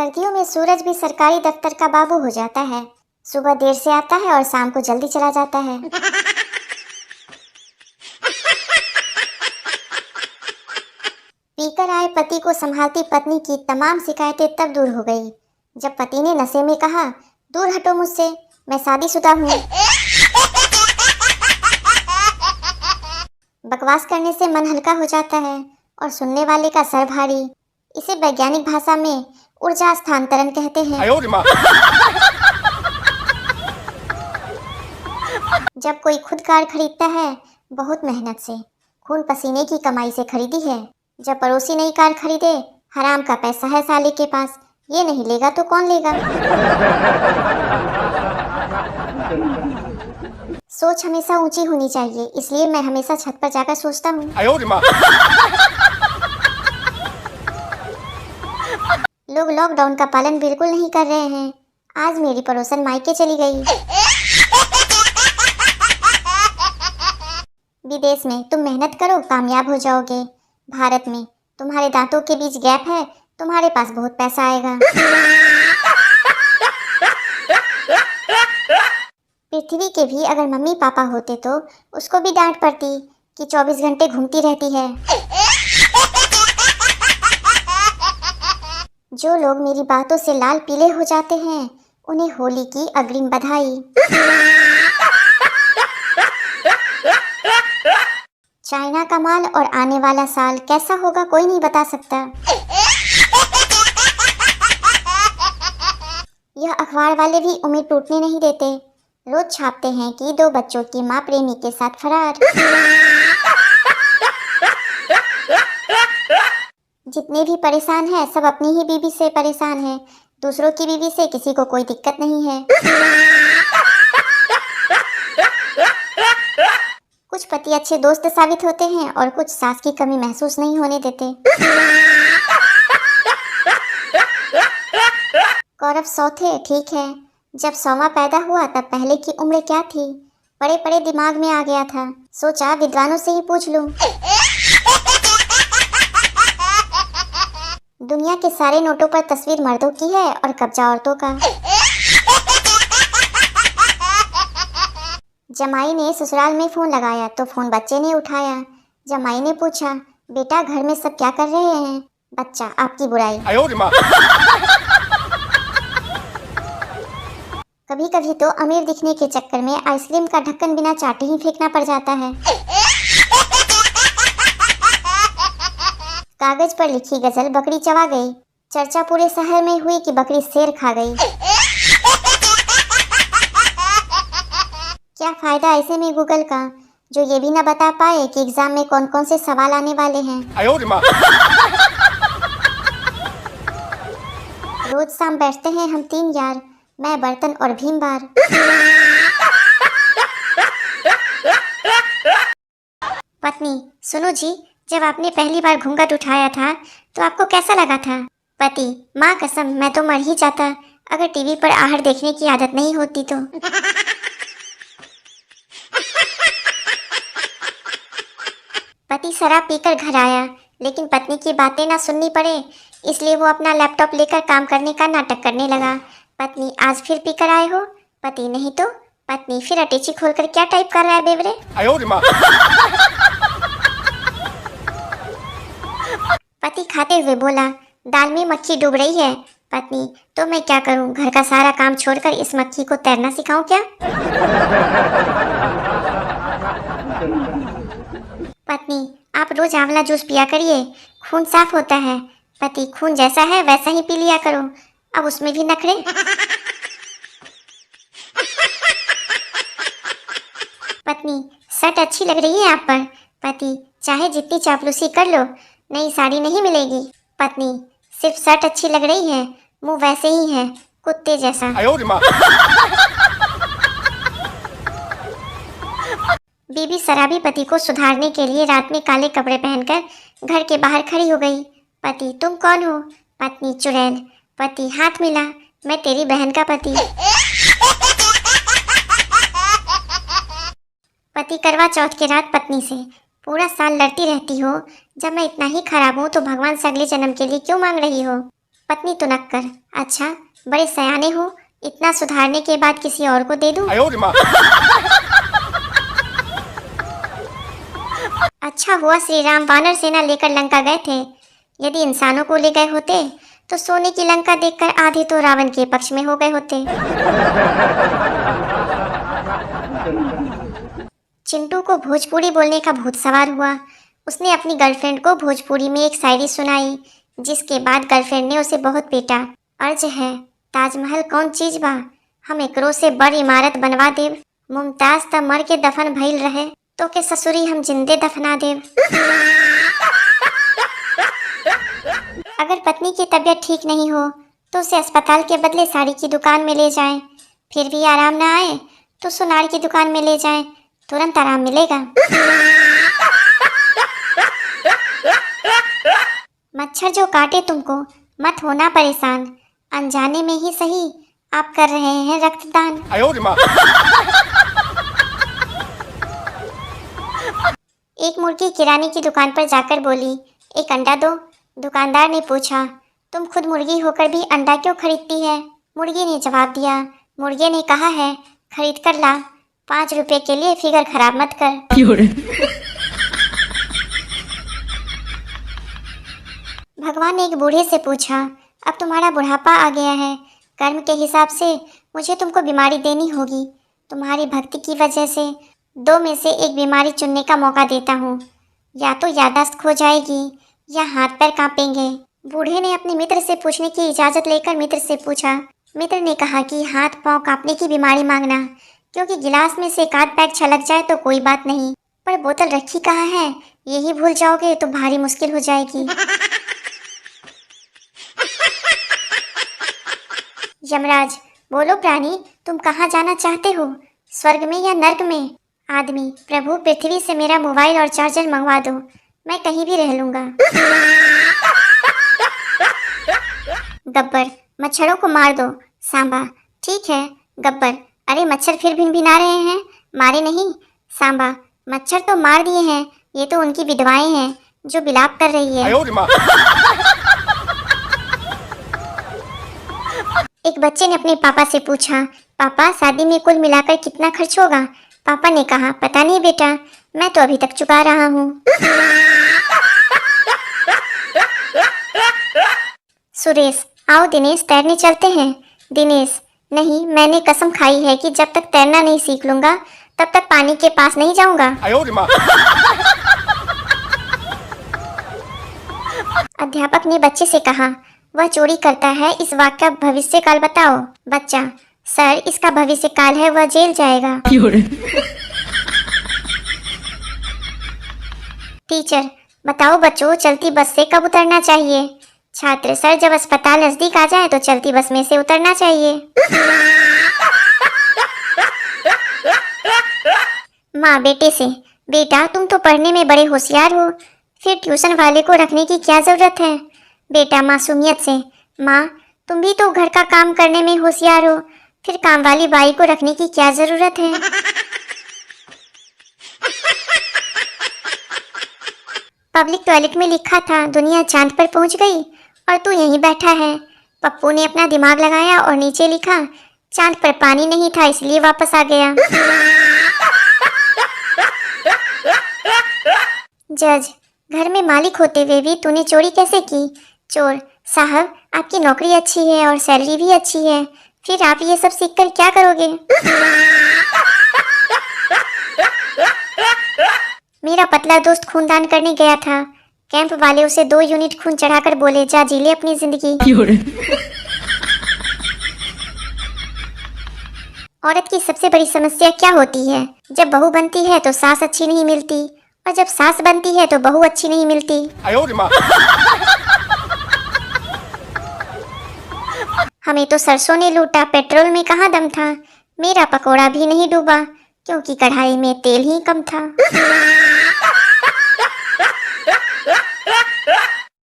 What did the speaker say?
सर्दियों में सूरज भी सरकारी दफ्तर का बाबू हो जाता है। सुबह देर से आता है और शाम को जल्दी चला जाता है। पीकर आए पति को संभालती पत्नी की तमाम शिकायतें तब दूर हो गई जब पति ने नशे में कहा, दूर हटो मुझसे, मैं शादीशुदा हूँ। बकवास करने से मन हल्का हो जाता है और सुनने वाले का सर भारी। इसे वैज्ञानिक भाषा में ऊर्जा स्थानांतरण कहते हैं। जब कोई खुद कार खरीदता है बहुत मेहनत से, खून पसीने की कमाई से खरीदी है। जब पड़ोसी नई कार खरीदे, हराम का पैसा है साले के पास, ये नहीं लेगा तो कौन लेगा। सोच हमेशा ऊंची होनी चाहिए, इसलिए मैं हमेशा छत पर जाकर सोचता हूँ। लोग लॉकडाउन का पालन बिल्कुल नहीं कर रहे हैं। आज मेरी पड़ोसन मायके चली गई। विदेश में तुम मेहनत करो, कामयाब हो जाओगे। भारत में तुम्हारे दांतों के बीच गैप है, तुम्हारे पास बहुत पैसा आएगा। पृथ्वी के भी अगर मम्मी पापा होते तो उसको भी डांट पड़ती कि 24 घंटे घूमती रहती है। जो लोग मेरी बातों से लाल पीले हो जाते हैं, उन्हें होली की अग्रिम बधाई। चाइना का माल और आने वाला साल कैसा होगा कोई नहीं बता सकता। यह अखबार वाले भी उम्मीद टूटने नहीं देते। रोज छापते हैं कि 2 बच्चों की मां प्रेमी के साथ फरार। जितने भी परेशान हैं सब अपनी ही बीवी से परेशान हैं। दूसरों की बीवी से किसी को कोई दिक्कत नहीं है। कुछ पति अच्छे दोस्त साबित होते हैं और कुछ सास की कमी महसूस नहीं होने देते। कौरव 100 थे, ठीक है। जब 100वां पैदा हुआ तब पहले की उम्र क्या थी, बड़े बड़े दिमाग में आ गया था। सोचा विद्वानों से ही पूछ लूं। दुनिया के सारे नोटों पर तस्वीर मर्दों की है और कब्जा औरतों का। जमाई ने ससुराल में फोन लगाया तो फोन बच्चे ने उठाया। जमाई ने पूछा, बेटा घर में सब क्या कर रहे हैं? बच्चा, आपकी बुराई। कभी कभी तो अमीर दिखने के चक्कर में आइसक्रीम का ढक्कन बिना चाटे ही फेंकना पड़ जाता है। कागज पर लिखी गजल बकरी चबा गई। चर्चा पूरे शहर में हुई कि बकरी शेर खा गई। क्या फायदा ऐसे में गूगल का, जो ये भी न बता पाए कि एग्जाम में कौन कौन से सवाल आने वाले हैं। रोज शाम बैठते हैं हम 3 यार, मैं, बर्तन और भीम बार। पत्नी, सुनो जी, जब आपने पहली बार घूंघट उठाया था तो आपको कैसा लगा था? पति, माँ कसम मैं तो मर ही जाता अगर टीवी पर आहट देखने की आदत नहीं होती तो। पति शराब पीकर घर आया, लेकिन पत्नी की बातें ना सुननी पड़े इसलिए वो अपना लैपटॉप लेकर काम करने का नाटक करने लगा। पत्नी, आज फिर पीकर आए हो? पति, नहीं तो। पत्नी, फिर अटैची खोलकर क्या टाइप कर रहा है बेवरे? पति खाते हुए बोला, दाल में मक्खी डूब रही है। पत्नी, तो मैं क्या करूं, घर का सारा काम छोड़कर इस मक्खी को तैरना सिखाऊं क्या? पत्नी, आप रोज आंवला जूस पिया करिए, खून साफ होता है। पति, खून जैसा है वैसा ही पी लिया करो, अब उसमें भी नखरे। पत्नी, शर्ट अच्छी लग रही है आप पर। पति, चाहे जितनी चापलूसी कर लो, नई साड़ी नहीं मिलेगी। पत्नी, सिर्फ शर्ट अच्छी लग रही है, मुंह वैसे ही है, कुत्ते जैसा। बीबी शराबी पति को सुधारने के लिए रात में काले कपड़े पहनकर घर के बाहर खड़ी हो गई। पति, तुम कौन हो? पत्नी, चुड़ैल। पति, हाथ मिला, मैं तेरी बहन का पति। पति करवा चौथ के रात पत्नी से, पूरा साल लड़ती रहती हो, जब मैं इतना ही खराब हूँ तो भगवान से अगले जन्म के लिए क्यों मांग रही हो? पत्नी तो नक्कर, अच्छा बड़े सयाने हो, इतना सुधारने के बाद किसी और को दे दूं? अच्छा हुआ श्री राम वानर सेना लेकर लंका गए थे। यदि इंसानों को ले गए होते तो सोने की लंका देखकर आधे तो रावण के पक्ष में हो गए होते। चिंटू को भोजपुरी बोलने का भूत सवार हुआ। उसने अपनी गर्लफ्रेंड को भोजपुरी में एक शायरी सुनाई, जिसके बाद गर्लफ्रेंड ने उसे बहुत पीटा। अर्ज है ताजमहल कौन चीज बा, हम एकरो से बड़ इमारत बनवा देव। मुमताज त मर के दफन भइल रहे, तो के ससुरी हम जिंदे दफना देव। अगर पत्नी की तबीयत ठीक नहीं हो तो उसे अस्पताल के बदले साड़ी की दुकान में ले जाएं। फिर भी आराम ना आए तो सुनार की दुकान में ले जाएं, तुरंत आराम मिलेगा। मच्छर जो काटे तुमको मत होना परेशान, अनजाने में ही सही आप कर रहे हैं रक्तदान। एक मुर्गी किराने की दुकान पर जाकर बोली, एक अंडा दो। दुकानदार ने पूछा, तुम खुद मुर्गी होकर भी अंडा क्यों खरीदती है? मुर्गी ने जवाब दिया, मुर्गे ने कहा है खरीद कर ला, 5 रुपए के लिए फिगर खराब मत कर। भगवान ने एक बूढ़े से पूछा, अब तुम्हारा बुढ़ापा आ गया है, कर्म के हिसाब से मुझे तुमको बीमारी देनी होगी। तुम्हारी भक्ति की वजह से 2 में से एक बीमारी चुनने का मौका देता हूँ, या तो याददाश्त खो जाएगी या हाथ पैर कांपेंगे। बूढ़े ने अपने मित्र से पूछने की इजाज़त लेकर मित्र से पूछा। मित्र ने कहा कि हाथ पांव कांपने की बीमारी मांगना, क्योंकि गिलास में से एक आध पैक छलक जाए तो कोई बात नहीं, पर बोतल रखी कहाँ है यही भूल जाओगे तो भारी मुश्किल हो जाएगी। यमराज, बोलो प्राणी, तुम कहाँ जाना चाहते हो, स्वर्ग में या नर्क में? आदमी, प्रभु पृथ्वी से मेरा मोबाइल और चार्जर मंगवा दो, मैं कहीं भी रह लूंगा। गब्बर, मच्छरों को मार दो। सांबा, ठीक है। गब्बर, अरे मच्छर फिर भिनभिना रहे हैं, मारे नहीं। सांबा, मच्छर तो मार दिए हैं, ये तो उनकी विधवाएं हैं जो विलाप कर रही है। एक बच्चे ने अपने पापा से पूछा, पापा शादी में कुल मिलाकर कितना खर्च होगा? पापा ने कहा, पता नहीं बेटा, मैं तो अभी तक चुका रहा हूँ। सुरेश, आओ दिनेश तैरने चलते हैं। दिनेश, नहीं, मैंने कसम खाई है कि जब तक तैरना नहीं सीख लूंगा तब तक पानी के पास नहीं जाऊंगा। अध्यापक ने बच्चे से कहा, वह चोरी करता है, इस वाक्य का भविष्य काल बताओ। बच्चा, सर इसका भविष्य काल है, वह जेल जाएगा। टीचर, बताओ बच्चों, चलती बस से कब उतरना चाहिए? छात्र, सर जब अस्पताल नजदीक आ जाए तो चलती बस में से उतरना चाहिए। माँ बेटे से, बेटा तुम तो पढ़ने में बड़े होशियार हो, फिर ट्यूशन वाले को रखने की क्या जरूरत है? बेटा मासूमियत से, माँ तुम भी तो घर का काम करने में होशियार हो, फिर काम वाली बाई को रखने की क्या जरूरत है? पब्लिक टॉयलेट में लिखा था दुनिया चांद पर पहुंच गई और तू यहीं बैठा है। पप्पू ने अपना दिमाग लगाया और नीचे लिखा, चांद पर पानी नहीं था इसलिए वापस आ गया। जज, घर में मालिक होते हुए भी तूने चोरी कैसे की? चोर, साहब आपकी नौकरी अच्छी है और सैलरी भी अच्छी है, फिर आप ये सब सीखकर क्या करोगे? मेरा पतला दोस्त खूनदान करने गया था, कैंप वाले उसे 2 यूनिट खून चढ़ाकर बोले, जा जी ले अपनी जिंदगी। औरत की सबसे बड़ी समस्या क्या होती है? जब बहू बनती है तो सास अच्छी नहीं मिलती, और जब सास बनती है तो बहू अच्छी नहीं मिलती। हमें तो सरसों ने लूटा, पेट्रोल में कहाँ दम था। मेरा पकोड़ा भी नहीं डूबा क्योंकि कढ़ाई में तेल ही कम था।